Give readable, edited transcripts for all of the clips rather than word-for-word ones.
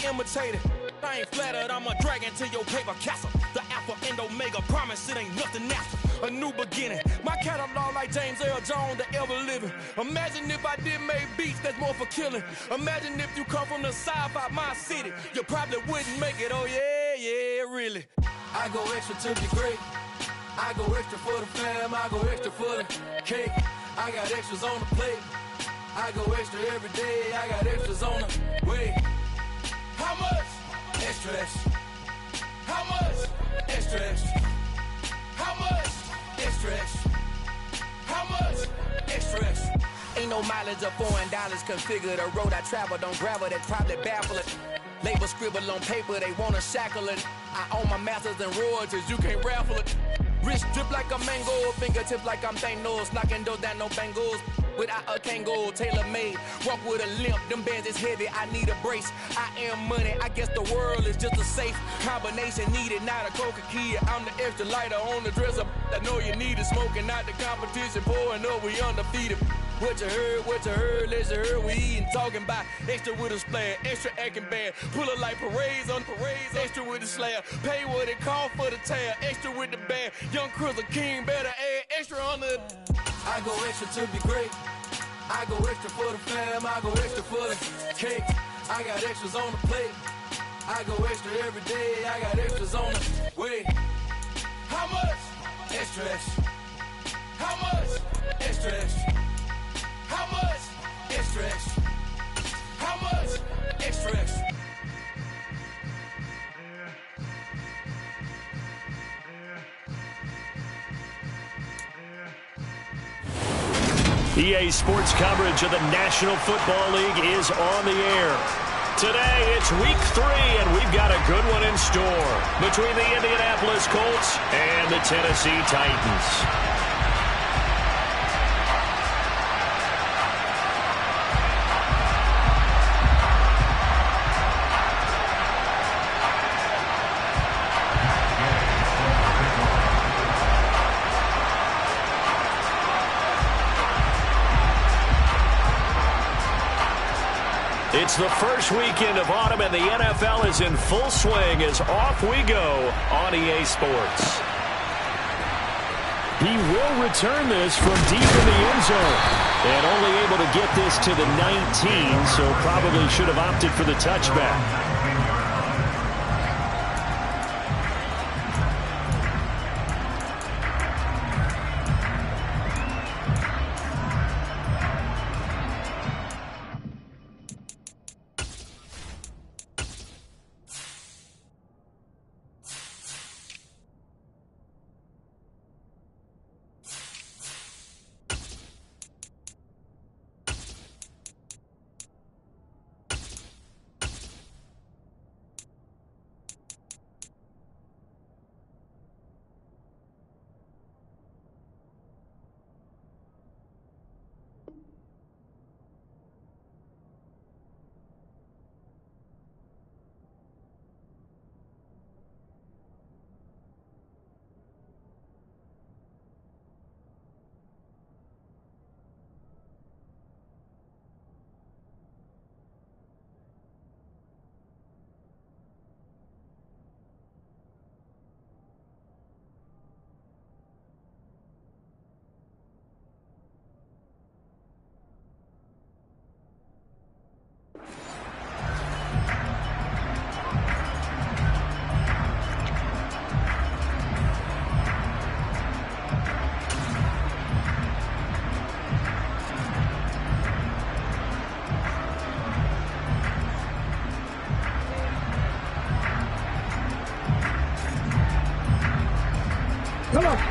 imitated. I ain't flattered, I'm a dragon to your paper castle. The Alpha and Omega, promise it ain't nothing after. A new beginning, my catalog like James Earl Jones, the ever living. Imagine if I did make beats that's more for killing. Imagine if you come from the south out my city, you probably wouldn't make it, oh yeah, really. I go extra to be great. I go extra for the fam, I go extra for the cake. I got extras on the plate. I go extra every day, I got extras on the way. How much? Extra, extra. How much? Extra, extra. How much? Extra, extra. How much? Extra, extra. Ain't no mileage of $4 configure the road I travel. Don't gravel, that's probably baffling. Label scribble on paper, they wanna shackle it. I own my masters and royalties, you can't raffle it. Wrist drip like a mango, fingertips like I'm Thanos, knocking those down no bangles. Without a Kango, tailor-made, walk with a limp, them bands is heavy, I need a brace. I am money, I guess the world is just a safe combination needed, not a Coca-Cola. I'm the extra lighter on the dresser, I know you need it, smoking out the competition, pouring up, we undefeated. What you heard, let's hear we eatin', talking about extra with a splash, extra acting bad, pull it like parades on parades, extra with the slab, pay what it cost for the tab, extra with the band, young Chris a king, better add extra on the. I go extra to be great, I go extra for the fam, I go extra for the cake, I got extras on the plate, I go extra every day, I got extras on the way. How much? Extra, extra. How much? Extra, extra. How much? Extra, extra. How much? Extra, extra. EA Sports coverage of the National Football League is on the air. Today, it's week 3, and we've got a good one in store between the Indianapolis Colts and the Tennessee Titans. It's the first weekend of autumn, and the NFL is in full swing as off we go on EA Sports. He will return this from deep in the end zone. And only able to get this to the 19, so probably should have opted for the touchback.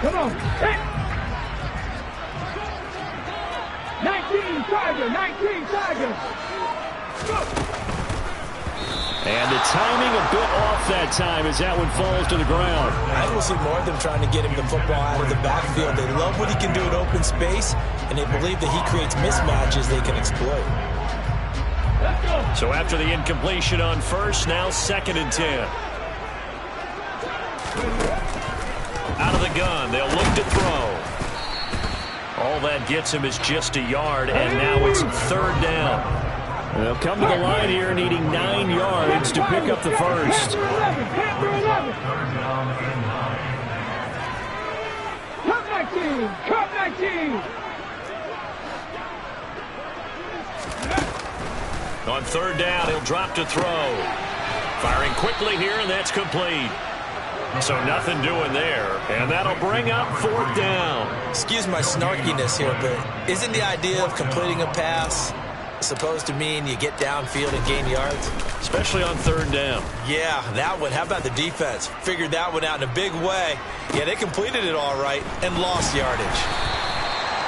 Come on. Hey. 19 Tiger. Go. And the timing a bit off that time as that one falls to the ground. I will see more of them trying to get him the football out of the backfield. They love what he can do in open space, and they believe that he creates mismatches they can exploit. So after the incompletion on first, now 2nd and 10. Out of the gun, they'll look to throw. All that gets him is just a yard, and now it's 3rd down. They'll come to the line here needing 9 yards yards to pick up the first. Cup 19! On third down, he'll drop to throw. Firing quickly here, and that's complete. So nothing doing there, and that'll bring up fourth down. Excuse my snarkiness here, but isn't the idea of completing a pass supposed to mean you get downfield and gain yards? Especially on third down. Yeah, that one. How about the defense? Figured that one out in a big way. Yeah, they completed it all right and lost yardage.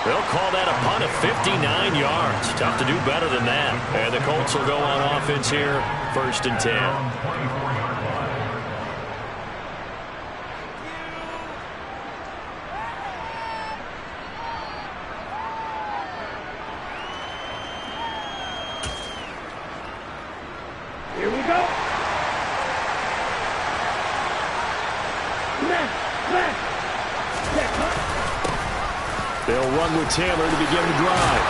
They'll call that a punt of 59 yards. Tough to do better than that. And the Colts will go on offense here, 1st and 10. Here we go. They'll run with Taylor to begin the drive.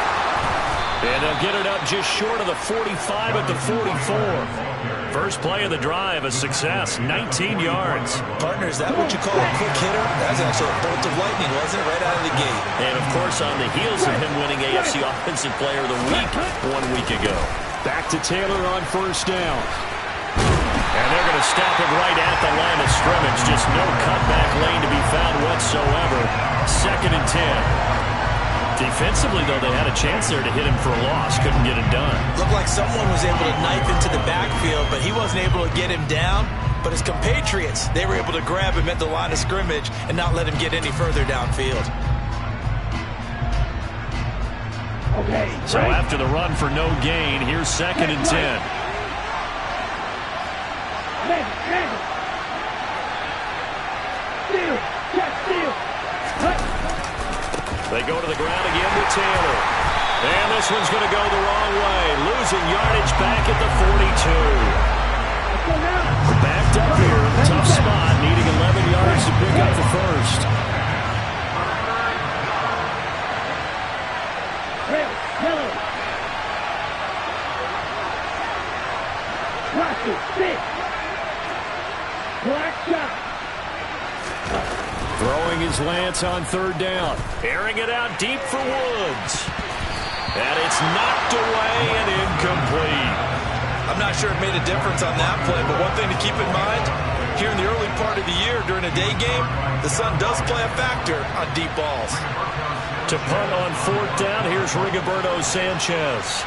And they'll get it up just short of the 45 at the 44. First play of the drive, a success, 19 yards. Partner, is that what you call a quick hitter? That was actually a bolt of lightning, wasn't it? Right out of the gate. And, of course, on the heels of him winning AFC Offensive Player of the Week 1 week ago. Back to Taylor on first down. And they're going to stop it right at the line of scrimmage. Just no cutback lane to be found whatsoever. 2nd and 10. Defensively, though, they had a chance there to hit him for a loss. Couldn't get it done. Looked like someone was able to knife into the backfield, but he wasn't able to get him down. But his compatriots, they were able to grab him at the line of scrimmage and not let him get any further downfield. Okay. So after the run for no gain, here's 2nd and 10. They go to the ground again with Taylor. And this one's going to go the wrong way. Losing yardage back at the 42. Backed up here. Tough spot. Needing 11 yards to pick up the first. Black shot. Throwing his Lance on third down. Airing it out deep for Woods. And it's knocked away and incomplete. I'm not sure it made a difference on that play, but one thing to keep in mind, here in the early part of the year during a day game, the sun does play a factor on deep balls. To punt on fourth down, here's Rigoberto Sanchez.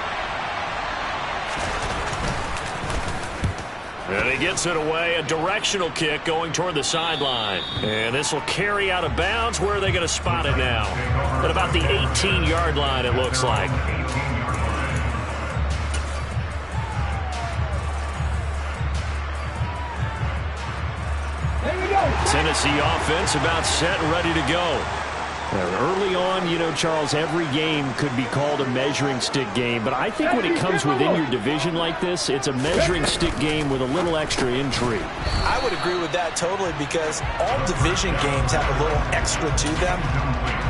And he gets it away, a directional kick going toward the sideline. And this will carry out of bounds. Where are they going to spot it now? At about the 18-yard line, it looks like. There we go. Tennessee offense about set and ready to go. Early on, you know, Charles, every game could be called a measuring stick game. But I think when it comes within your division like this, it's a measuring stick game with a little extra intrigue. I would agree with that totally because all division games have a little extra to them.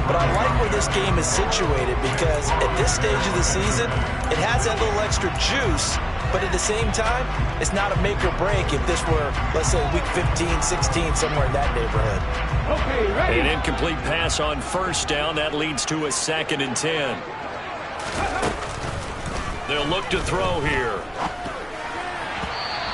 But I like where this game is situated because at this stage of the season, it has that little extra juice. But at the same time, it's not a make or break if this were, let's say, week 15, 16, somewhere in that neighborhood. Okay, ready. An incomplete pass on first down. That leads to a 2nd and 10. They'll look to throw here.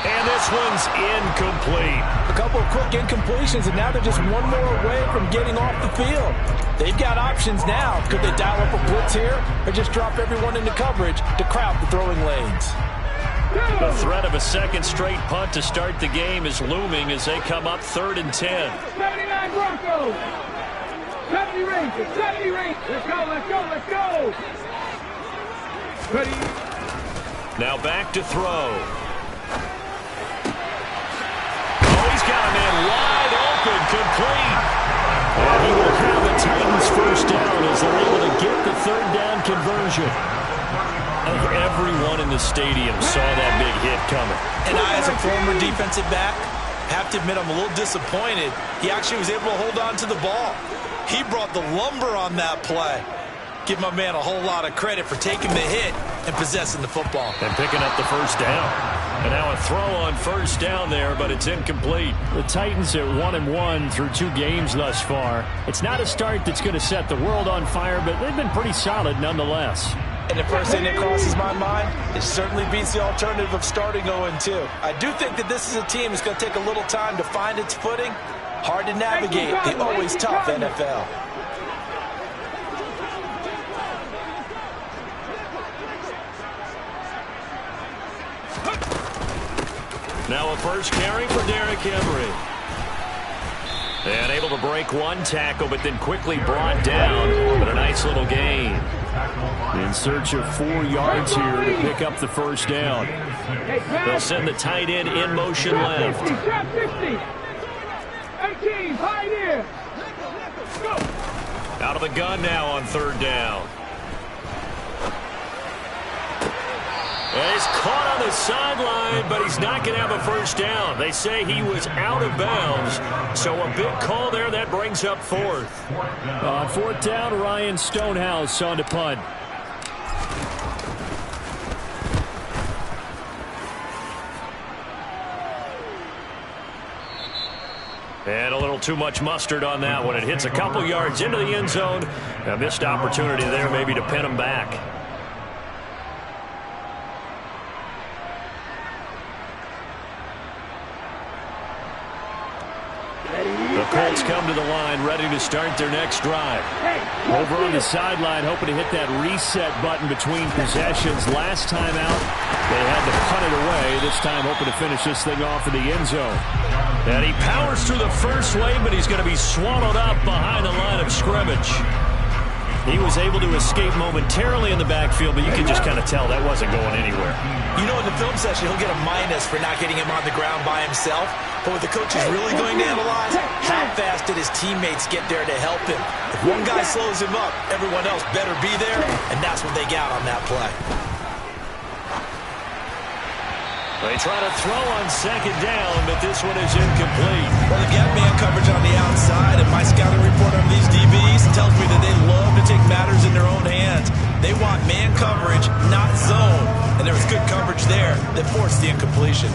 And this one's incomplete. A couple of quick incompletions, and now they're just one more away from getting off the field. They've got options now. Could they dial up a blitz here or just drop everyone into coverage to crowd the throwing lanes? The threat of a second straight punt to start the game is looming as they come up 3rd and 10. 79 Broncos. 70 Rangers. 70 Rangers. Let's go, let's go, let's go. Ready. Now back to throw. Oh, he's got a man wide open, complete. And he will have the Titans first down as they're able to get the 3rd down conversion. Everyone in the stadium saw that big hit coming. And I, as a former defensive back, have to admit I'm a little disappointed. He actually was able to hold on to the ball. He brought the lumber on that play. Give my man a whole lot of credit for taking the hit and possessing the football. And picking up the first down. And now a throw on first down there, but it's incomplete. The Titans at 1-1 through 2 games thus far. It's not a start that's going to set the world on fire, but they've been pretty solid nonetheless. And the first thing that crosses my mind, it certainly beats the alternative of starting 0-2. I do think that this is a team that's going to take a little time to find its footing. Hard to navigate the always tough NFL. Now a first carry for Derrick Henry. And able to break one tackle, but then quickly brought down. But a nice little gain. In search of 4 yards here to pick up the first down. They'll send the tight end in motion left. 60, 18, pioneer. Go. Out of the gun now on third down. And he's caught on the sideline, but he's not going to have a first down. They say he was out of bounds, so a big call there. That brings up fourth. On fourth down, Ryan Stonehouse on to punt. And a little too much mustard on that one. It hits a couple yards into the end zone. A missed opportunity there maybe to pin him back. The Colts come to the line, ready to start their next drive. Over on the sideline, hoping to hit that reset button between possessions. Last time out, they had to punt it away. This time, hoping to finish this thing off in the end zone. And he powers through the first wave, but he's going to be swallowed up behind the line of scrimmage. He was able to escape momentarily in the backfield, but you can just kind of tell that wasn't going anywhere. You know, in the film session, he'll get a minus for not getting him on the ground by himself. But what the coach is really going to analyze, how fast did his teammates get there to help him? If one guy slows him up, everyone else better be there, and that's what they got on that play. They try to throw on second down, but this one is incomplete. Well, they've got man coverage on the outside, and my scouting report on these DBs tells me that they love to take matters in their own hands. They want man coverage, not zone, and there was good coverage there that forced the incompletion.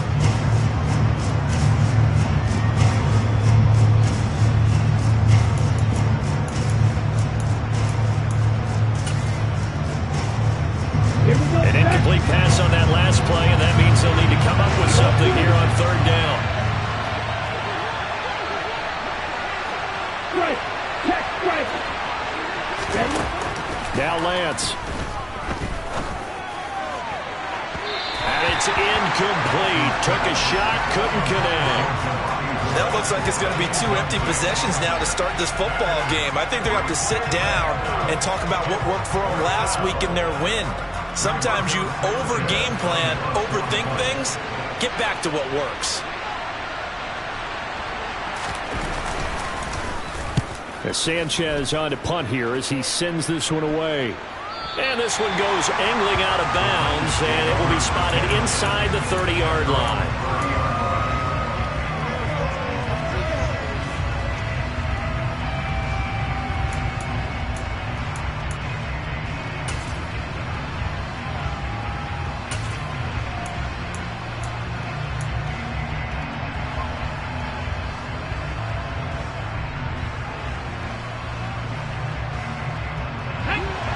An incomplete pass on that last play, and that means they'll need to come up with something here on third down. Now Lance. And it's incomplete. Took a shot, couldn't connect. That looks like it's going to be 2 empty possessions now to start this football game. I think they're going to have to sit down and talk about what worked for them last week in their win. Sometimes you over-game plan, overthink things, get back to what works. Sanchez on to punt here as he sends this one away. And this one goes angling out of bounds, and it will be spotted inside the 30-yard line.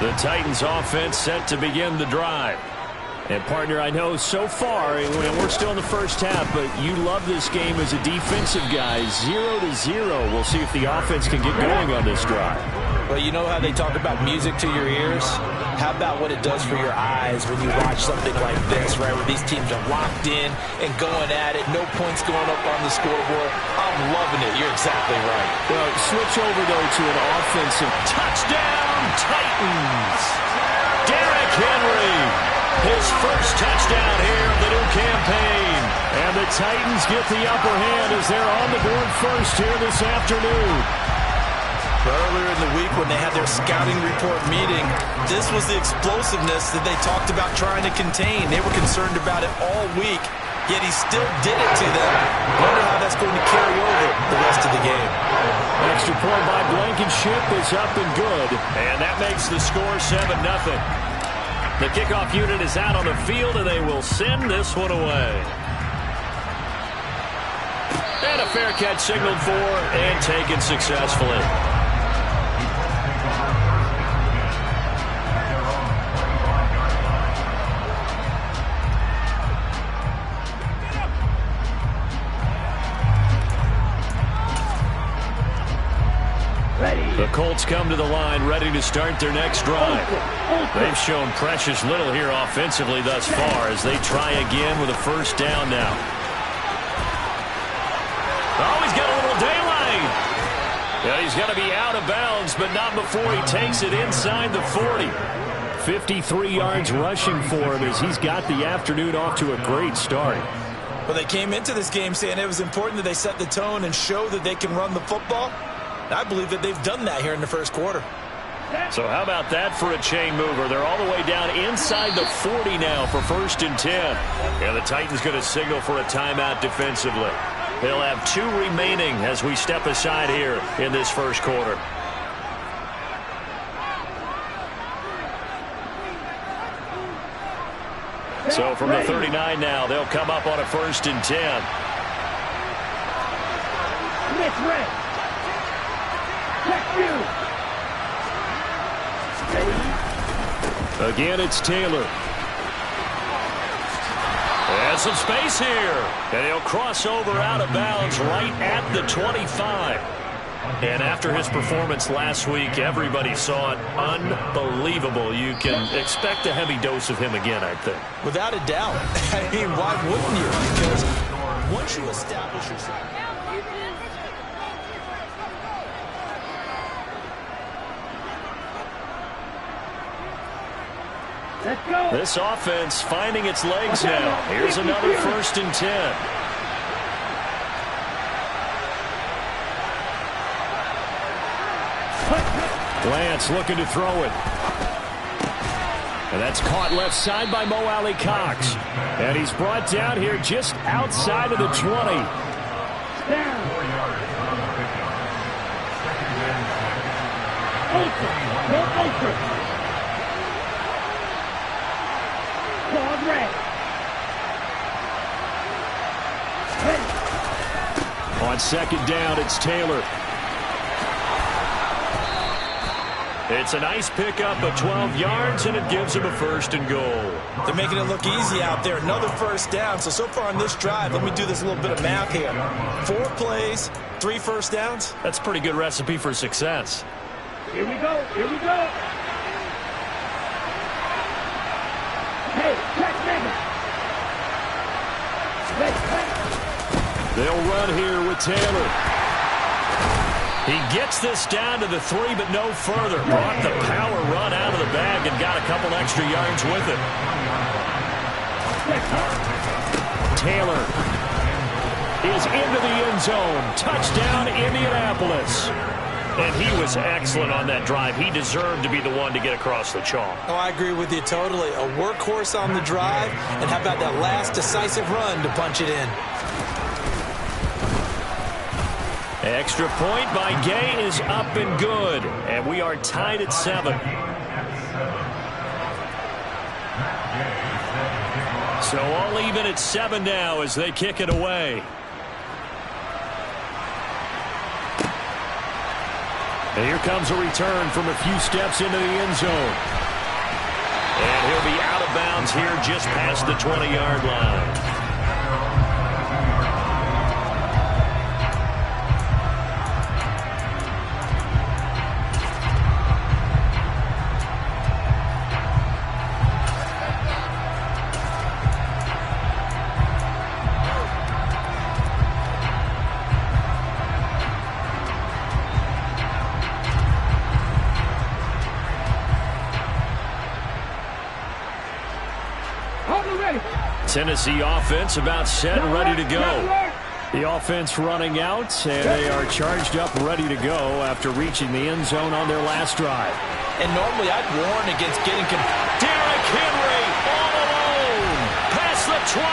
The Titans offense set to begin the drive. And partner, I know so far, and we're still in the first half, but you love this game as a defensive guy. 0-0. We'll see if the offense can get going on this drive. Well, you know how they talk about music to your ears? How about what it does for your eyes when you watch something like this, right, where these teams are locked in and going at it, no points going up on the scoreboard? I'm loving it. You're exactly right. Well, switch over, though, to an offensive Touchdown, Titans! Derrick Henry, his first touchdown here of the new campaign. And the Titans get the upper hand as they're on the board first here this afternoon. Earlier in the week when they had their scouting report meeting, this was the explosiveness that they talked about trying to contain. They were concerned about it all week, yet he still did it to them. Wonder how that's going to carry over the rest of the game. Extra point by Blankenship is up and good. And that makes the score 7-0. The kickoff unit is out on the field, and they will send this one away. And a fair catch signaled for and taken successfully. The Colts come to the line ready to start their next drive. They've shown precious little here offensively thus far as they try again with a first down now. Oh, he's got a little daylight. Yeah, he's going to be out of bounds, but not before he takes it inside the 40. 53 yards rushing for him as he's got the afternoon off to a great start. Well, they came into this game saying it was important that they set the tone and show that they can run the football. I believe that they've done that here in the first quarter. So how about that for a chain mover? They're all the way down inside the 40 now for 1st and 10. And the Titans going to signal for a timeout defensively. They'll have 2 remaining as we step aside here in this first quarter. So from the 39 now, they'll come up on a 1st and 10. Again, it's Taylor. And some space here. And he'll cross over out of bounds right at the 25. And after his performance last week, everybody saw it. Unbelievable. You can expect a heavy dose of him again, I think. Without a doubt. I mean, why wouldn't you? Because once you establish yourself. Let's go. This offense finding its legs now. Here's another 1st and 10. Lance looking to throw it. And that's caught left side by Mo Alley Cox. And he's brought down here just outside of the 20. Down. Ultra. Go ultra. Claude red. On 2nd down, it's Taylor. It's a nice pickup of 12 yards, and it gives him a 1st and goal. They're making it look easy out there. Another 1st down. So far on this drive, let me do this little bit of math here. 4 plays, 3 first downs. That's a pretty good recipe for success. Here we go. Here we go. Hey, check mega. They'll run here with Taylor. He gets this down to the 3, but no further. Brought the power run out of the bag and got a couple extra yards with it. Taylor is into the end zone. Touchdown, Indianapolis. And he was excellent on that drive. He deserved to be the one to get across the chalk. Oh, I agree with you totally. A workhorse on the drive, and how about that last decisive run to punch it in? Extra point by Gay is up and good. And we are tied at 7. So all even at 7 now as they kick it away. And here comes a return from a few steps into the end zone. And he'll be out of bounds here just past the 20-yard line. Tennessee offense about set and ready to go. The offense running out, and they are charged up ready to go after reaching the end zone on their last drive. And normally I'd warn against getting... Derrick Henry all alone. Past the 20.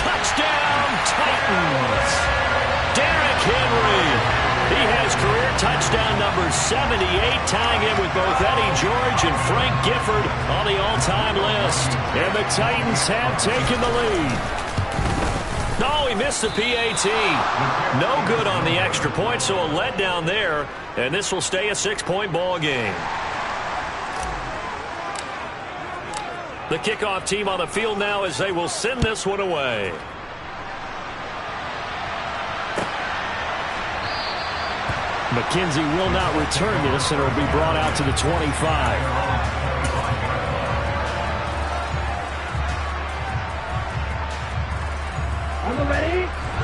Touchdown, Titans. Derrick Henry. He has career touchdown number 78, tying it with both Eddie George and Frank Gifford on the all-time list. And the Titans have taken the lead. No, he missed the PAT. No good on the extra point, so a letdown there. And this will stay a 6-point ball game. The kickoff team on the field now as they will send this one away. McKenzie will not return this, and it will be brought out to the 25.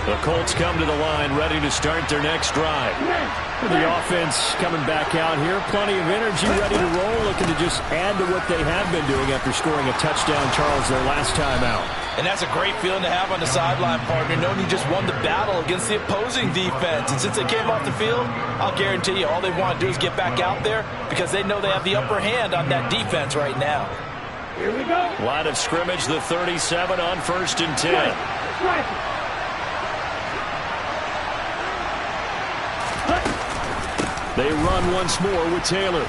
The Colts come to the line ready to start their next drive. The offense coming back out here. Plenty of energy, ready to roll, looking to just add to what they have been doing after scoring a touchdown, Charles, their last time out. And that's a great feeling to have on the sideline, partner, knowing you just won the battle against the opposing defense. And since they came off the field, I'll guarantee you all they want to do is get back out there because they know they have the upper hand on that defense right now. Here we go. Line of scrimmage, the 37 on 1st and 10. Right. They run once more with Taylor.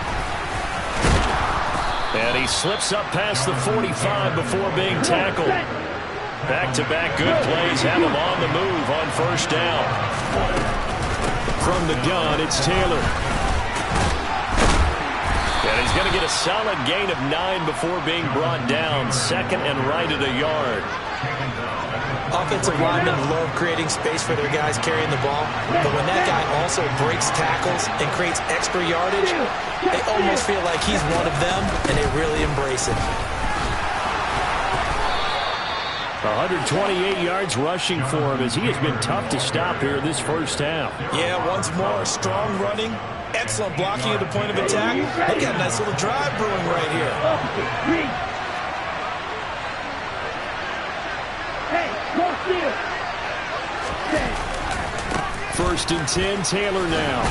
And he slips up past the 45 before being tackled. Back-to-back good plays have him on the move on 1st down. From the gun, it's Taylor. And he's going to get a solid gain of 9 before being brought down. 2nd and right at a yard. Offensive linemen love creating space for their guys carrying the ball, but when that guy also breaks tackles and creates extra yardage, they almost feel like he's one of them, and they really embrace it. 128 yards rushing for him as he has been tough to stop here this first half. Yeah, once more, strong running, excellent blocking at the point of attack. They got a nice little drive brewing right here. First and 10, Taylor now.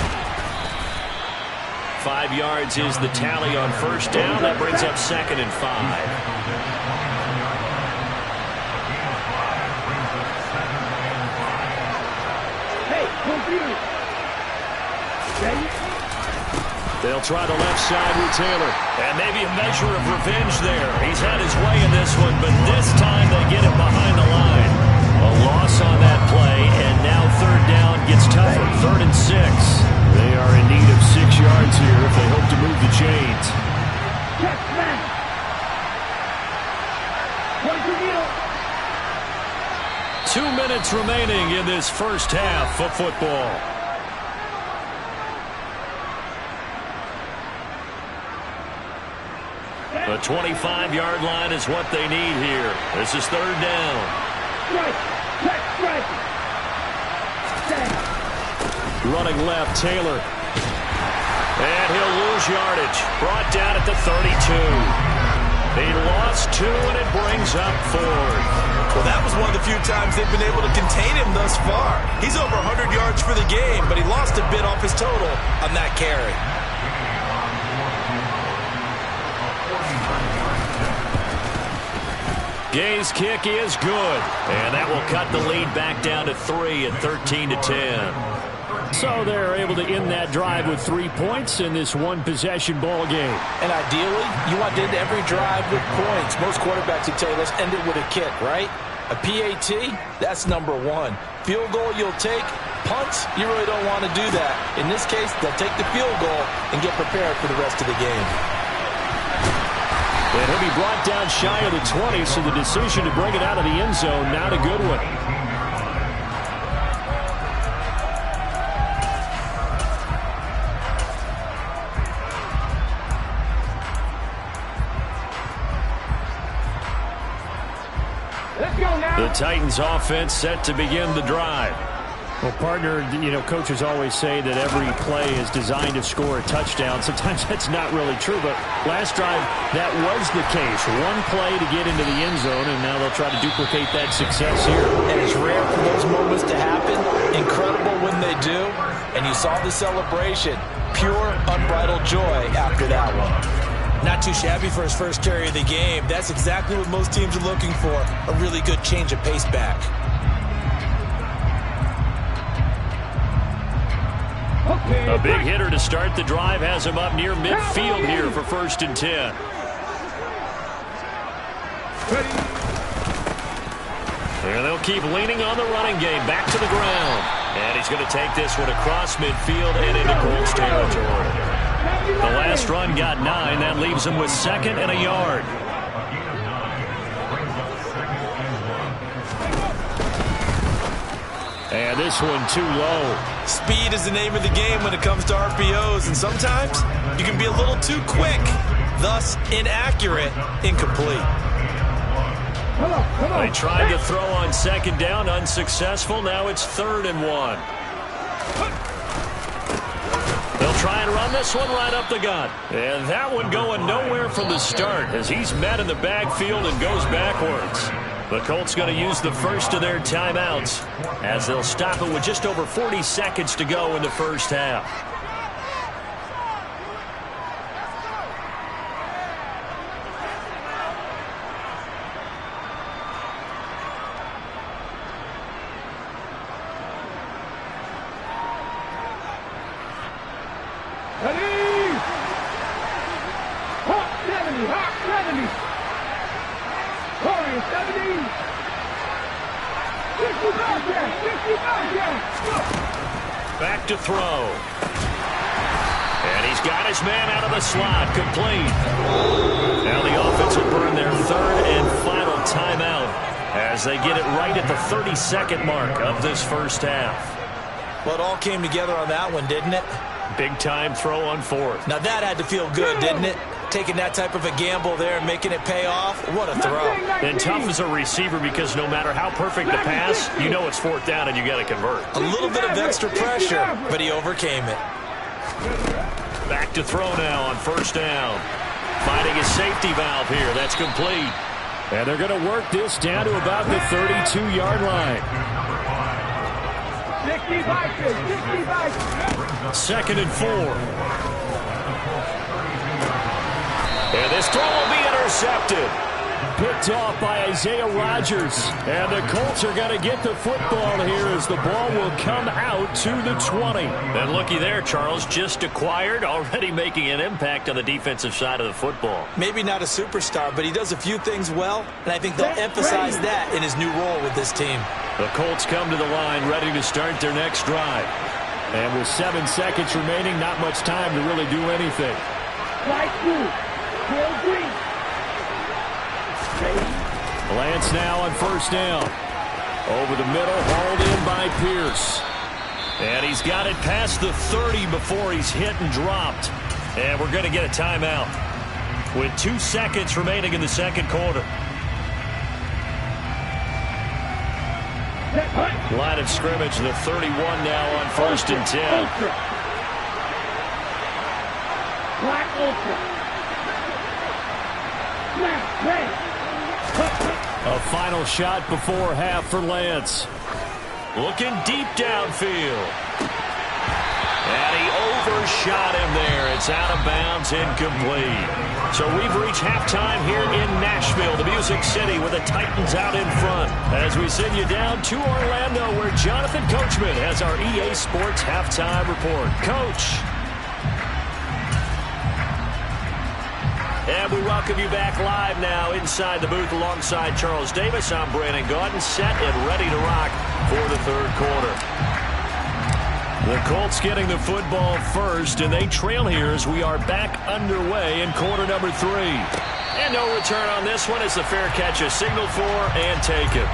5 yards is the tally on 1st down. That brings up 2nd and 5. They'll try the left side with Taylor. And maybe a measure of revenge there. He's had his way in this one, but this time they get him behind the line. A loss on that play, and now 3rd down gets tougher. 3rd and 6. They are in need of 6 yards here if they hope to move the chains. 2 minutes remaining in this first half of football. The 25-yard line is what they need here. This is 3rd down. Running left, Taylor. And he'll lose yardage. Brought down at the 32. He lost 2, and it brings up 4th. Well, that was one of the few times they've been able to contain him thus far. He's over 100 yards for the game, but he lost a bit off his total on that carry. Gay's kick is good, and that will cut the lead back down to 3 at 13-10. So they're able to end that drive with 3 points in this one-possession ball game. And ideally, you want to end every drive with points. Most quarterbacks would tell you, let's end it with a kick, right? A PAT, that's number 1. Field goal you'll take. Punts, you really don't want to do that. In this case, they'll take the field goal and get prepared for the rest of the game. And he'll be brought down shy of the 20, so the decision to bring it out of the end zone, not a good one. Let's go now. The Titans offense set to begin the drive. Well, partner, you know, coaches always say that every play is designed to score a touchdown. Sometimes that's not really true, but last drive, that was the case. One play to get into the end zone, and now they'll try to duplicate that success here. And it's rare for those moments to happen. Incredible when they do. And you saw the celebration. Pure, unbridled joy after that one. Not too shabby for his first carry of the game. That's exactly what most teams are looking for. A really good change of pace back. A A big hitter to start the drive has him up near midfield here for 1st and 10. And they'll keep leaning on the running game. Back to the ground. And he's going to take this one across midfield and into Colts territory. The last run got 9. That leaves him with 2nd and a yard. And this one too low. Speed is the name of the game when it comes to RPOs, and sometimes you can be a little too quick, thus inaccurate, incomplete. They tried to throw on 2nd down, unsuccessful. Now it's 3rd and 1. They'll try and run this one right up the gut. And that one going nowhere from the start as he's met in the backfield and goes backwards. The Colts going to use the first of their timeouts as they'll stop it with just over 40 seconds to go in the first half. Back to throw. And he's got his man out of the slot, complete. Now the offense will burn their 3rd and final timeout as they get it right at the 32nd mark of this first half. Well, it all came together on that one, didn't it? Big time throw on 4th. Now that had to feel good, didn't it? Taking that type of a gamble there and making it pay off. What a throw. And tough as a receiver because no matter how perfect the pass, you know it's 4th down and you got to convert. A little bit of extra pressure, but he overcame it. Back to throw now on 1st down. Finding his safety valve here. That's complete. And they're going to work this down to about the 32-yard line. 2nd and 4. And this throw will be intercepted. Picked off by Isaiah Rodgers. And the Colts are going to get the football here as the ball will come out to the 20. And looky there, Charles, just acquired, already making an impact on the defensive side of the football. Maybe not a superstar, but he does a few things well, and I think they'll emphasize that in his new role with this team. The Colts come to the line ready to start their next drive. And with 7 seconds remaining, not much time to really do anything. Lance now on 1st down. Over the middle, hauled in by Pierce. And he's got it past the 30 before he's hit and dropped. And we're going to get a timeout with 2 seconds remaining in the 2nd quarter. Line of scrimmage, the 31 now on 1st and 10. Black Ultra. A final shot before half for Lance. Looking deep downfield. And he overshot him there. It's out of bounds, incomplete. So we've reached halftime here in Nashville, the Music City, with the Titans out in front. As we send you down to Orlando, where Jonathan Coachman has our EA Sports halftime report. Coach. And we welcome you back live now inside the booth alongside Charles Davis. I'm Brandon Gaudin, set and ready to rock for the 3rd quarter. The Colts getting the football first, and they trail here as we are back underway in quarter number 3. And no return on this one as the fair catch is signaled for and taken.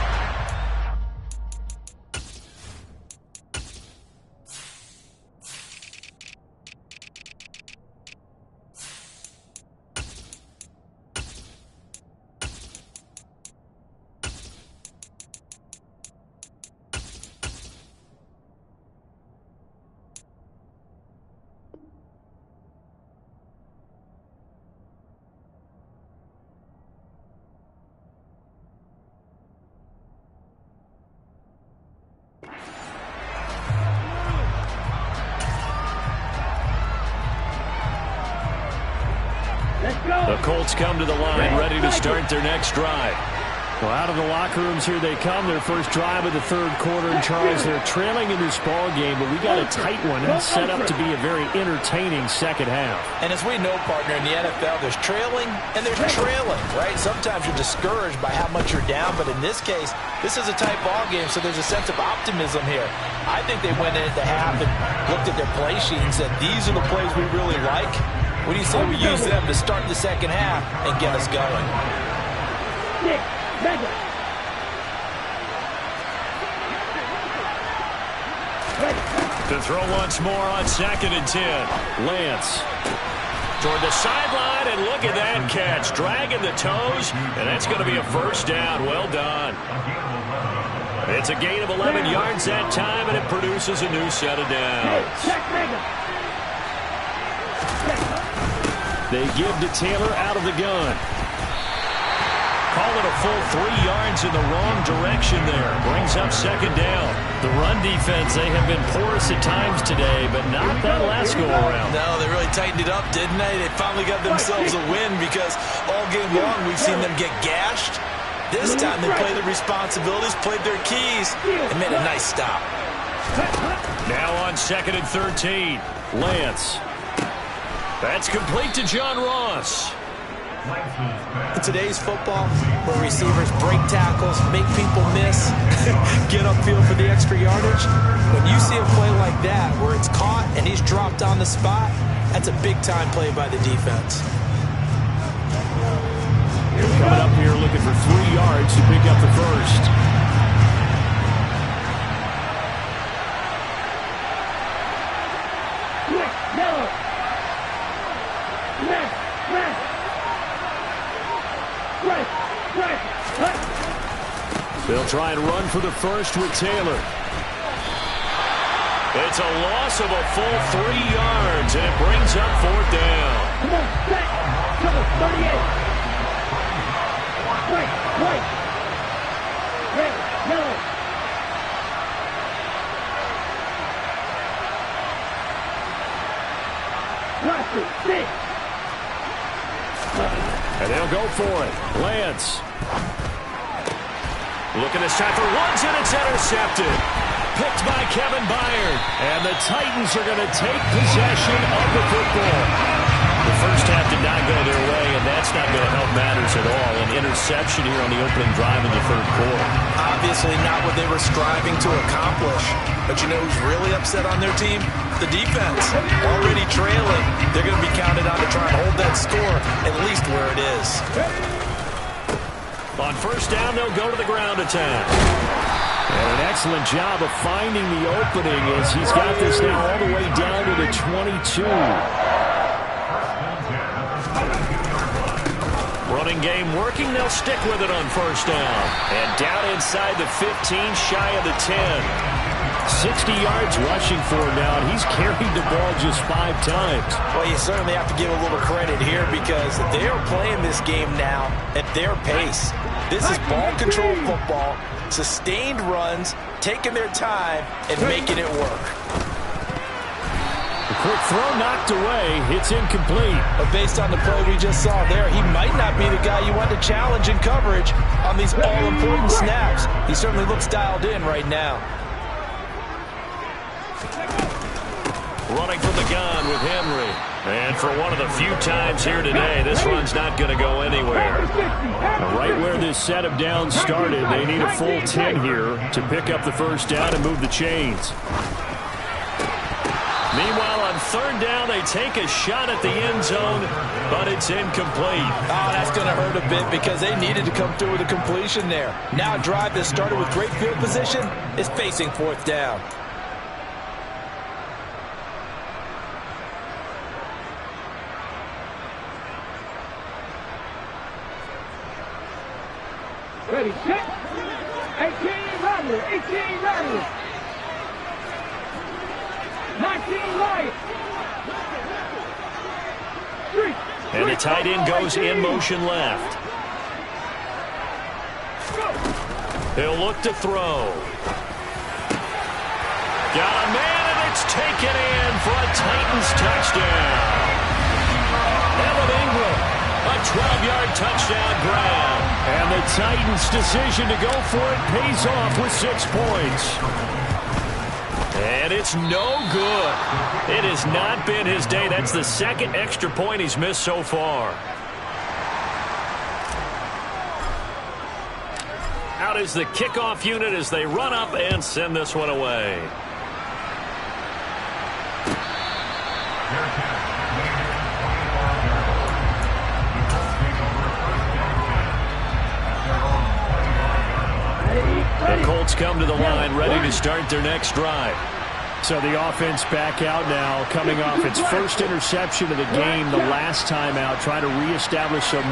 The Colts come to the line ready to start their next drive. Well, out of the locker rooms here they come. Their first drive of the third quarter. And Charles, they're trailing in this ball game, but we got a tight one set up to be a very entertaining second half. And as we know, partner, in the NFL, there's trailing and there's trailing, right? Sometimes you're discouraged by how much you're down, but in this case, this is a tight ball game, so there's a sense of optimism here. I think they went into half and looked at their play sheet and said, these are the plays we really like. What do you say we use them to start the second half and get us going? To throw once more on 2nd and 10. Lance. Toward the sideline, and look at that catch. Dragging the toes, and that's going to be a first down. Well done. It's a gain of 11 yards that time, and it produces a new set of downs. They give to Taylor out of the gun. Call it a full 3 yards in the wrong direction there. Brings up 2nd down. The run defense, they have been porous at times today, but not that last go-around. No, they really tightened it up, didn't they? They finally got themselves a win because all game long we've seen them get gashed. This time they played their responsibilities, played their keys, and made a nice stop. Now on 2nd and 13. Lance. That's complete to John Ross. In today's football, where receivers break tackles, make people miss, get upfield for the extra yardage, when you see a play like that where it's caught and he's dropped on the spot, that's a big-time play by the defense. They're coming up here looking for 3 yards to pick up the first. They'll try and run for the first with Taylor. It's a loss of a full 3 yards, and it brings up 4th down. Come on, set. Cover 38. Right. Red, yellow. Roster, 6. And they'll go for it. Lance. Looking this time for Woods, and it's intercepted. Picked by Kevin Byard. And the Titans are going to take possession of the football. The first half did not go their way, and that's not going to help matters at all. An interception here on the opening drive in the third quarter. Obviously not what they were striving to accomplish. But you know who's really upset on their team? The defense. Already trailing. They're going to be counted on to try and hold that score at least where it is. On first down, they'll go to the ground attack. And an excellent job of finding the opening as he's got this now all the way down to the 22. Running game working. They'll stick with it on first down. And down inside the 15, shy of the 10. 60 yards rushing for him now, and he's carried the ball just 5 times. Well, you certainly have to give a little credit here because they are playing this game now at their pace. This is ball control football, sustained runs, taking their time, and making it work. The quick throw knocked away. It's incomplete. But based on the play we just saw there, he might not be the guy you want to challenge in coverage on these all-important snaps. He certainly looks dialed in right now. Running from the gun with Henry. And for one of the few times here today, this run's not going to go anywhere. Right where this set of downs started, they need a full 10 here to pick up the first down and move the chains. Meanwhile, on third down, they take a shot at the end zone, but it's incomplete. Oh, that's going to hurt a bit because they needed to come through with a completion there. Now a drive that started with great field position is facing 4th down. Ready, set. 18 Rodley, 18 Rodley. 19 Wyatt. And the tight end goes in motion left. He'll look to throw. Got a man, and it's taken in for a Titans touchdown. Evan Ingram, a 12-yard touchdown grab. And the Titans' decision to go for it pays off with 6 points. And it's no good. It has not been his day. That's the second extra point he's missed so far. Out is the kickoff unit as they run up and send this one away. The Colts come to the line, ready to start their next drive. So the offense back out now, coming off its first interception of the game the last time out, trying to reestablish some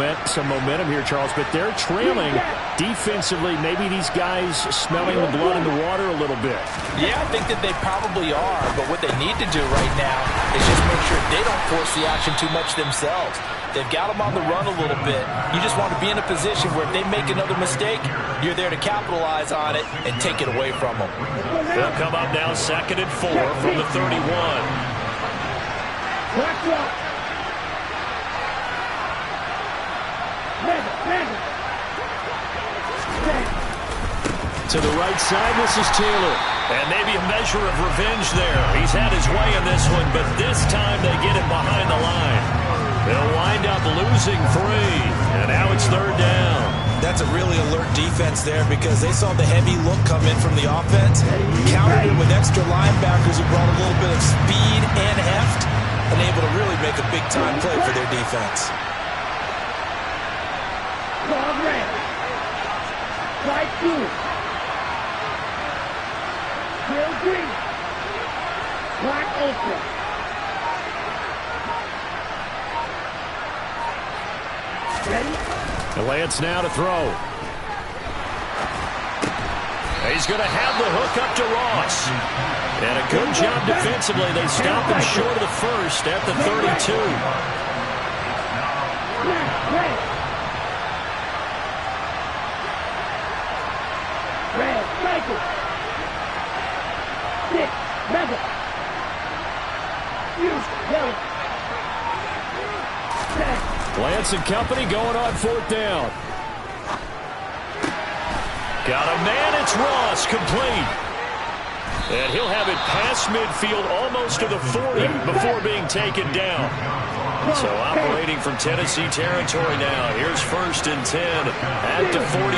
momentum here, Charles. But they're trailing defensively. Maybe these guys smelling the blood in the water a little bit. Yeah, I think that they probably are. But what they need to do right now is just make sure they don't force the action too much themselves. They've got them on the run a little bit. You just want to be in a position where if they make another mistake, you're there to capitalize on it and take it away from them. They'll come up now 2nd and 4 from the 31. To the right side, this is Taylor. And maybe a measure of revenge there. He's had his way in this one, but this time they get him behind the line. They'll wind up losing 3, and now it's 3rd down. That's a really alert defense there because they saw the heavy look come in from the offense, countered it with extra linebackers who brought a little bit of speed and heft, and able to really make a big-time play for their defense. Right two. Real green. Black ultra. Ready? Lance now to throw. He's going to have the hook up to Ross. And a good job defensively. They stop him short of the first at the 32. Red, cycle. 6, rebel. Use, yellow. Lance and company going on 4th down. Got a man, it's Ross, complete. And he'll have it past midfield almost to the 40 before being taken down. So operating from Tennessee territory now. Here's 1st and 10 at the 41.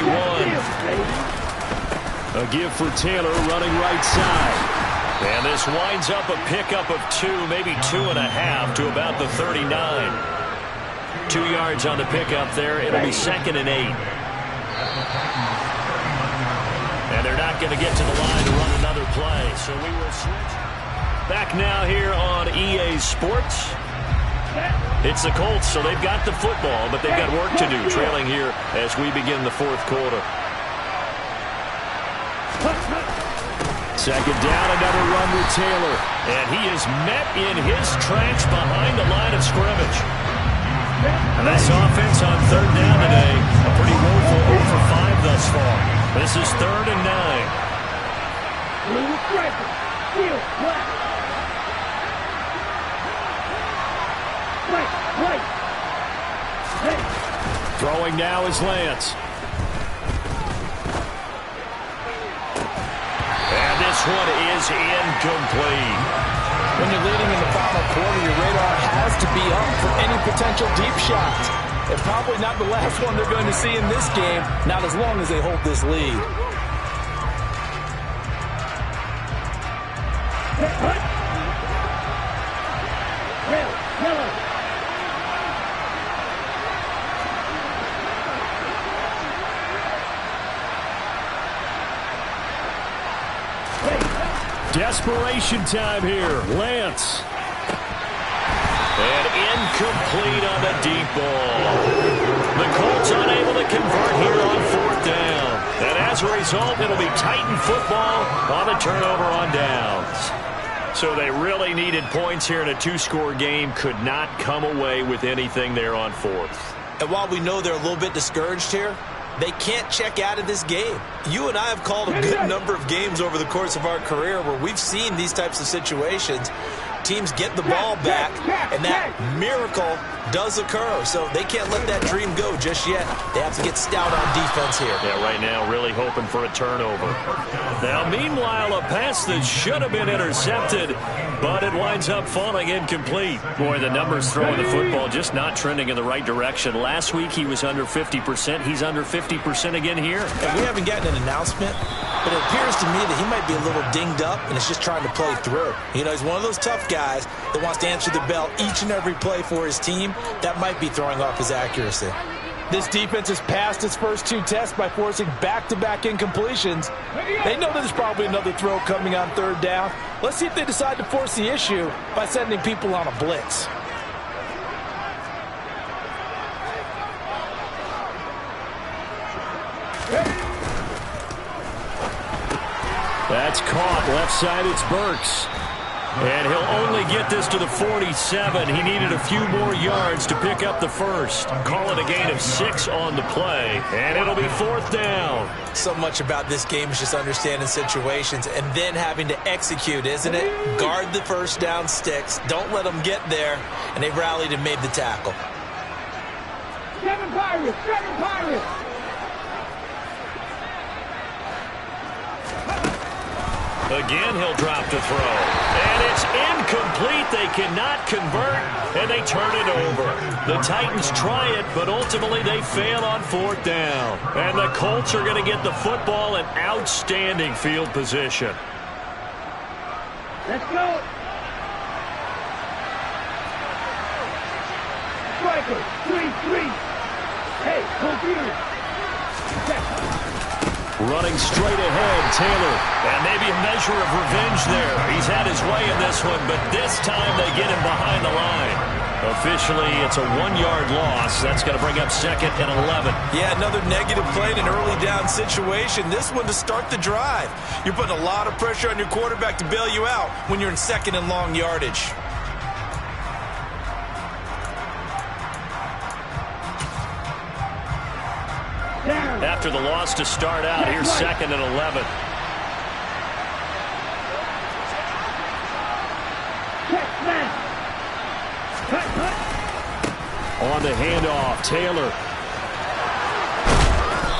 A give for Taylor running right side. And this winds up a pickup of 2, maybe 2.5 to about the 39. 2 yards on the pickup there. It'll be 2nd and 8. And they're not going to get to the line to run another play. So we will switch. Back now here on EA Sports. It's the Colts, so they've got the football, but they've got work to do, trailing here as we begin the 4th quarter. 2nd down, another run with Taylor. And he is met in his tracks behind the line of scrimmage. And this offense on 3rd down today, a pretty woeful 0 for 5 thus far. This is 3rd and 9. Blue striker. Field, black. Right. Throwing now is Lance. And this one is incomplete. When you're leading in the final quarter, your radar has to be up for any potential deep shots. And probably not the last one they're going to see in this game, not as long as they hold this lead. Red, yellow. Desperation time here. Lance. And incomplete on the deep ball. The Colts unable to convert here on 4th down. And as a result, it'll be Titan football on the turnover on downs. So they really needed points here in a 2-score game. Could not come away with anything there on 4th. And while we know they're a little bit discouraged here, they can't check out of this game. You and I have called a good number of games over the course of our career where we've seen these types of situations. Teams get the ball back, and that miracle does occur, so they can't let that dream go just yet. They have to get stout on defense here. Yeah, right now really hoping for a turnover. Now, meanwhile, a pass that should have been intercepted, but it winds up falling incomplete. Boy, the numbers throwing the football just not trending in the right direction. Last week he was under 50%. He's under 50% again here. And we haven't gotten an announcement, but it appears to me that he might be a little dinged up and is just trying to play through. You know, he's one of those tough guys that wants to answer the bell each and every play for his team. That might be throwing off his accuracy. This defense has passed its first 2 tests by forcing back-to-back incompletions. They know there's probably another throw coming on 3rd down. Let's see if they decide to force the issue by sending people on a blitz. That's caught. Left side, it's Burks. And he'll only get this to the 47. He needed a few more yards to pick up the first. Call it a gain of 6 on the play, and it'll be 4th down. So much about this game is just understanding situations and then having to execute, isn't it? Guard the first down sticks. Don't let them get there. And they rallied and made the tackle. 7 Pirates! 7 Pirates! Again, he'll drop to throw. And it's incomplete. They cannot convert, and they turn it over. The Titans try it, but ultimately they fail on 4th down. And the Colts are going to get the football in outstanding field position. Let's go! Striker, 3-3. Hey, computer. Running straight ahead, Taylor. And maybe a measure of revenge there. He's had his way in this one, but this time they get him behind the line. Officially, it's a 1-yard loss. That's going to bring up 2nd and 11. Yeah, another negative play in an early down situation. This one to start the drive. You're putting a lot of pressure on your quarterback to bail you out when you're in 2nd and long yardage. After the loss to start out, here's 2nd and 11. On the handoff, Taylor.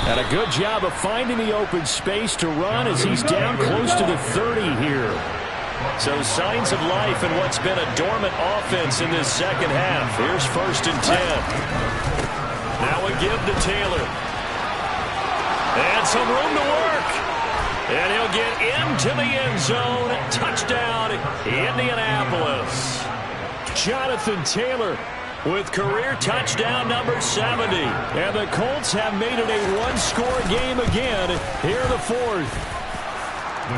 And a good job of finding the open space to run as he's down close to the 30 here. So signs of life in what's been a dormant offense in this second half. Here's 1st and 10. Now a give to Taylor. And some room to work. And he'll get into the end zone. Touchdown, Indianapolis. Jonathan Taylor with career touchdown number 70. And the Colts have made it a 1-score game again here in the 4th.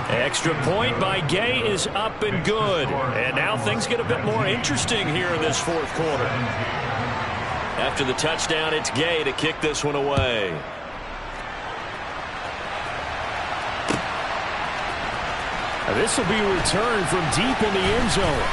Extra point by Gay is up and good. And now things get a bit more interesting here in this 4th quarter. After the touchdown, it's Gay to kick this one away. This will be a return from deep in the end zone.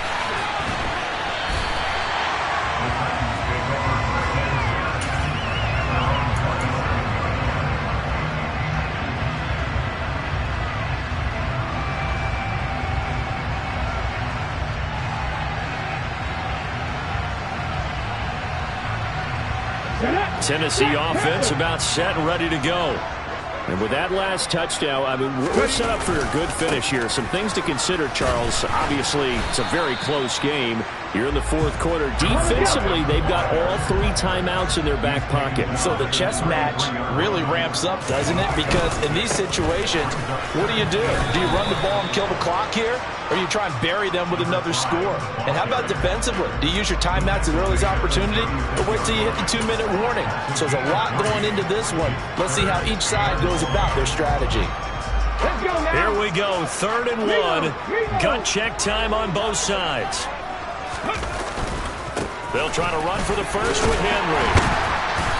Tennessee offense about set and ready to go. And with that last touchdown, I mean, we're set up for a good finish here. Some things to consider, Charles. Obviously, it's a very close game. You're in the 4th quarter. Defensively, they've got all 3 timeouts in their back pocket. So the chess match really ramps up, doesn't it? Because in these situations, what do? Do you run the ball and kill the clock here? Or you try and bury them with another score? And how about defensively? Do you use your timeouts at earliest opportunity? Or wait till you hit the 2-minute warning? So there's a lot going into this one. Let's see how each side goes about their strategy. Let's go now. Here we go, 3rd and 1. Gut check time on both sides. They'll try to run for the first with Henry.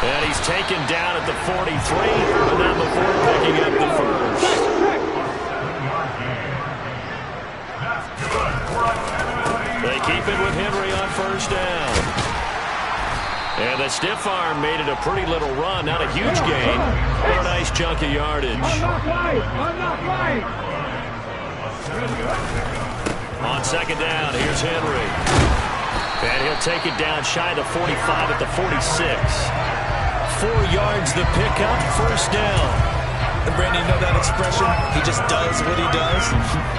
And he's taken down at the 43, but not before picking up the first. They keep it with Henry on 1st down. And the stiff arm made it a pretty little run. Not a huge gain, but a nice chunk of yardage. I'm not lying. On 2nd down, here's Henry. And he'll take it down shy of the 45 at the 46. 4 yards the pickup, first down. And Brandon, you know that expression? He just does what he does.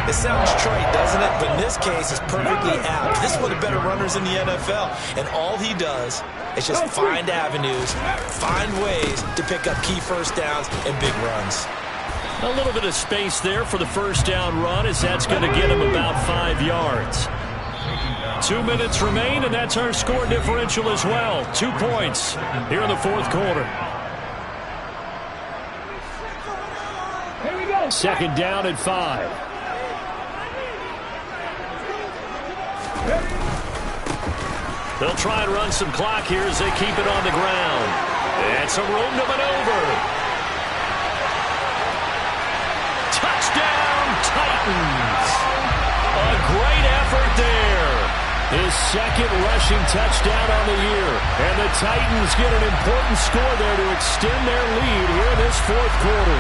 It sounds trite, doesn't it? But in this case, it's perfectly apt. This is one of the better runners in the NFL. And all he does is just find avenues, find ways to pick up key first downs and big runs. A little bit of space there for the first down run, as that's going to get him about 5 yards. 2 minutes remain, and that's our score differential as well. 2 points here in the fourth quarter. Second down and 5. They'll try and run some clock here as they keep it on the ground. And some room to maneuver. Touchdown, Titans. A great effort there. His second rushing touchdown on the year. And the Titans get an important score there to extend their lead here in this fourth quarter.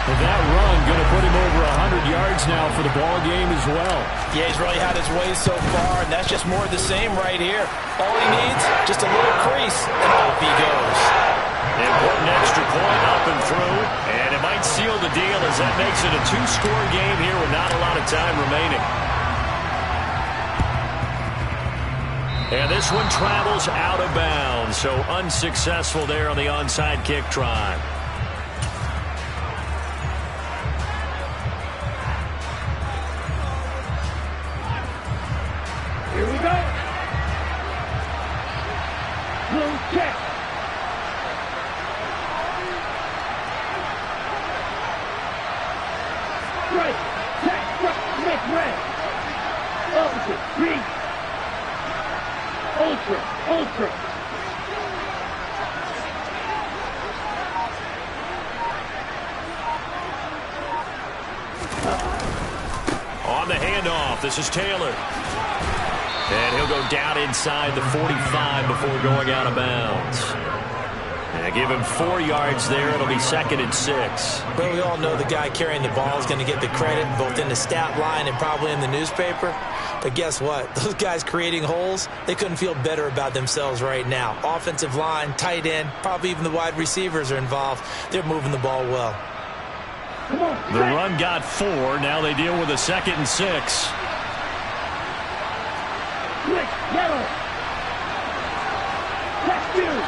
And that run going to put him over 100 yards now for the ball game as well. Yeah, he's really had his way so far, and that's just more of the same right here. All he needs, just a little crease, and off he goes. Important extra point up and through, and it might seal the deal as that makes it a 2-score game here with not a lot of time remaining. And this one travels out of bounds, so unsuccessful there on the onside kick try. Here we go. Blue check. Right. Check. Right. Make red. Opposite. Green. Ultra. Ultra. On the handoff, this is Taylor. And he'll go down inside the 45 before going out of bounds. And give him 4 yards there. It'll be 2nd and 6. Well, we all know the guy carrying the ball is going to get the credit both in the stat line and probably in the newspaper. But guess what? Those guys creating holes, they couldn't feel better about themselves right now. Offensive line, tight end, probably even the wide receivers are involved. They're moving the ball well. The run got 4. Now they deal with a 2nd and 6. Yellow. Left field.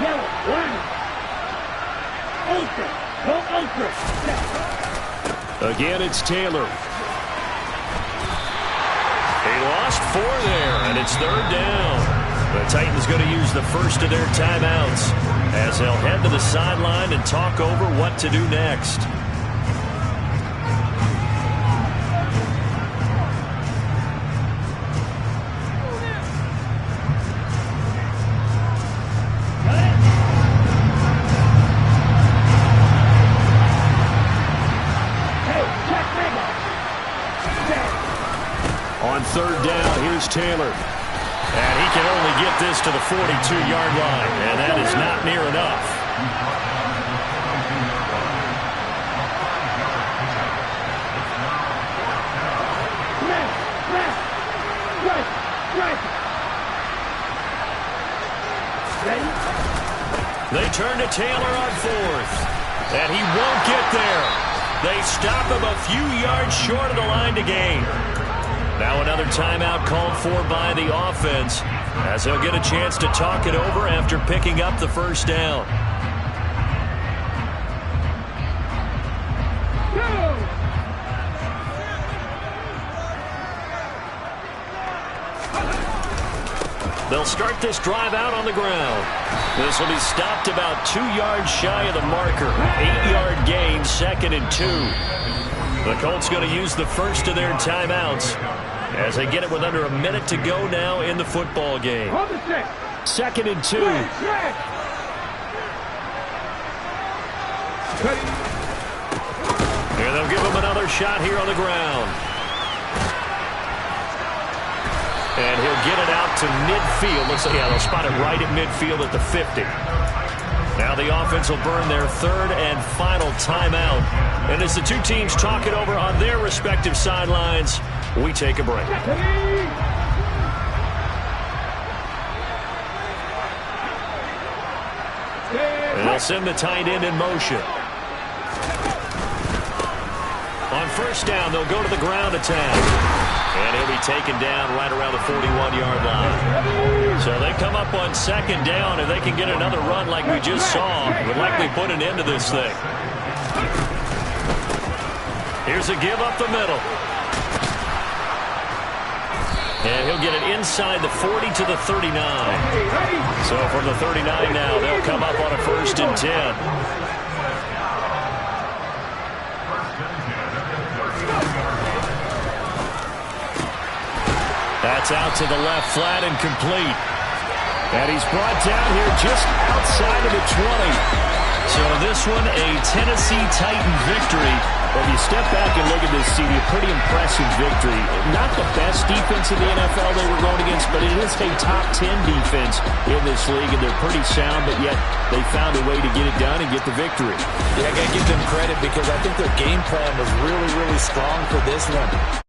Yellow. One. Ultra. Go ultra. Again, it's Taylor. He lost 4 there, and it's 3rd down. The Titans going to use the first of their timeouts as they'll head to the sideline and talk over what to do next. On 3rd down, here's Taylor. And he can only get this to the 42-yard line, and that is not near enough. They turn to Taylor on 4th, and he won't get there. They stop him a few yards short of the line to gain. Now another timeout called for by the offense as they'll get a chance to talk it over after picking up the first down. They'll start this drive out on the ground. This will be stopped about 2 yards shy of the marker. 8-yard gain, 2nd and 2. The Colts going to use the first of their timeouts as they get it with under a minute to go now in the football game. 2nd and 2. And they'll give him another shot here on the ground. And he'll get it out to midfield. Looks like, yeah, they'll spot it right at midfield at the 50. Now the offense will burn their third and final timeout. And as the two teams talk it over on their respective sidelines, we take a break. And they'll send the tight end in motion. On first down, they'll go to the ground attack. And he'll be taken down right around the 41-yard line. So they come up on second down. If they can get another run like we just saw, would likely put an end to this thing. Here's a give up the middle. And he'll get it inside the 40 to the 39. So from the 39 now, they'll come up on a 1st and 10. That's out to the left, flat and complete. And he's brought down here just outside of the 20. So this one, a Tennessee Titan victory. If you step back and look at this, CD, a pretty impressive victory. Not the best defense in the NFL they were going against, but it is a top 10 defense in this league, and they're pretty sound, but yet they found a way to get it done and get the victory. Yeah, I got to give them credit because I think their game plan was really, really strong for this one.